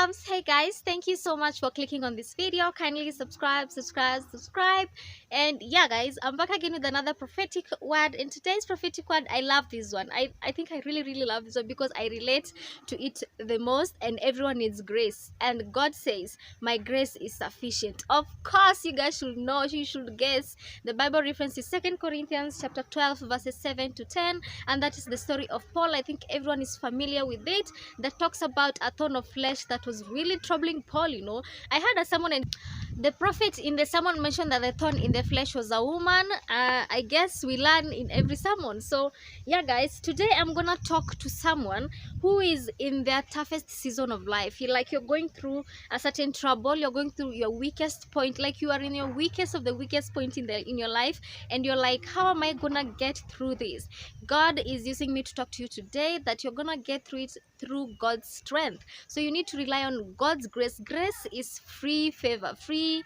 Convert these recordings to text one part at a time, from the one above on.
loves. Hey guys, thank you so much for clicking on this video. Kindly subscribe. And yeah guys, I'm back again with another prophetic word. In today's prophetic word, I love this one. I think I really love this one because I relate to it the most, and everyone needs grace, and God says my grace is sufficient. Of course, you guys should know, you should guess. The Bible reference is 2Corinthians chapter 12 verses 7 to 10, and that is the story of Paul. I think everyone is familiar with it. That talks about a thorn of flesh that was really troubling Paul. I heard someone, and the prophet in the sermon mentioned that the thorn in the flesh was a woman. I guess we learn in every sermon. So yeah guys, today I'm gonna talk to someone who is in their toughest season of life. You're going through a certain trouble, you're going through your weakest point, like you are in your weakest of the weakest point in your life, and you're like, how am I gonna get through this? God is using me to talk to you today that you're gonna get through it through God's strength. So you need to rely on God's grace. Grace is free favor, free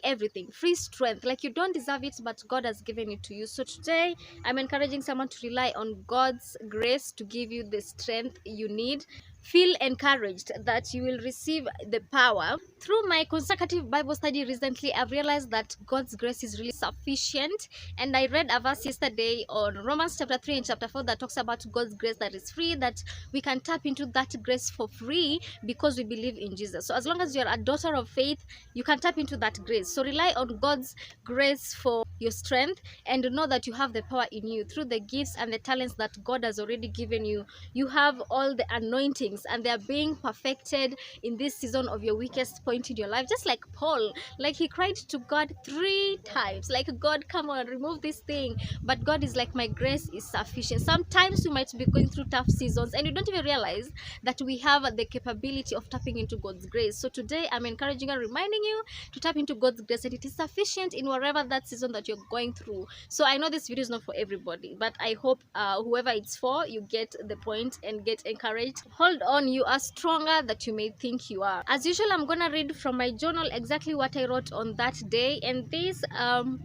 everything, free strength. Like, you don't deserve it, but God has given it to you. So today I'm encouraging someone to rely on God's grace to give you the strength you need. Feel encouraged that you will receive the power. Through my consecutive Bible study recently, I've realized that God's grace is really sufficient, and I read a verse yesterday on Romans chapter 3 and chapter 4 that talks about God's grace that is free, that we can tap into that grace for free because we believe in Jesus. So as long as you're a daughter of faith, you can tap into that grace. So rely on God's grace for your strength, and know that you have the power in you through the gifts and the talents that God has already given you. You have all the anointings, and they are being perfected in this season of your weakest point in your life. Just like Paul, like he cried to God 3 times, like, God, come on, remove this thing. But God is like, my grace is sufficient. Sometimes you might be going through tough seasons and you don't even realize that we have the capability of tapping into God's grace. So today I'm encouraging and reminding you to tap into God's grace, and it is sufficient in whatever that season that you're going through. So I know this video is not for everybody, but I hope whoever it's for, you get the point and get encouraged. Hold on, you are stronger than you may think you are. As usual, I'm gonna read from my journal exactly what I wrote on that day, and this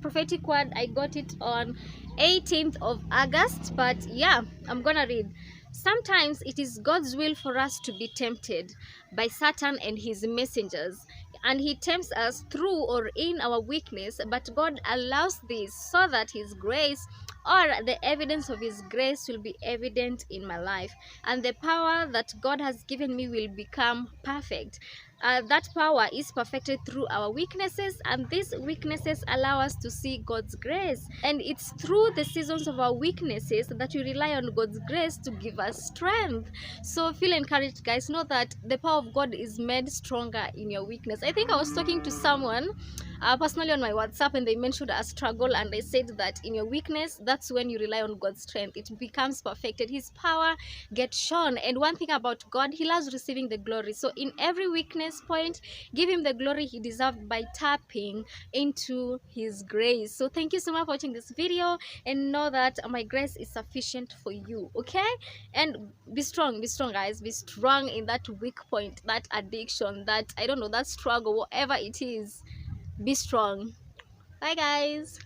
prophetic word, I got it on 18th of August. But yeah, I'm gonna read. Sometimes it is God's will for us to be tempted by Satan and his messengers, and he tempts us through or in our weakness, but God allows this so that his grace, or the evidence of his grace, will be evident in my life, and the power that God has given me will become perfect. That power is perfected through our weaknesses, and these weaknesses allow us to see God's grace. And it's through the seasons of our weaknesses that we rely on God's grace to give us strength. So feel encouraged, guys. Know that the power of God is made stronger in your weakness. I think I was talking to someone personally on my WhatsApp, and they mentioned a struggle, and they said that in your weakness, that's when you rely on God's strength. It becomes perfected. His power gets shown. And one thing about God, he loves receiving the glory. So in every weakness point, give him the glory he deserved by tapping into his grace. So thank you so much for watching this video, and know that my grace is sufficient for you. Okay? And be strong, guys. Be strong in that weak point, that addiction, that, I don't know, that struggle, whatever it is. Be strong. Bye guys.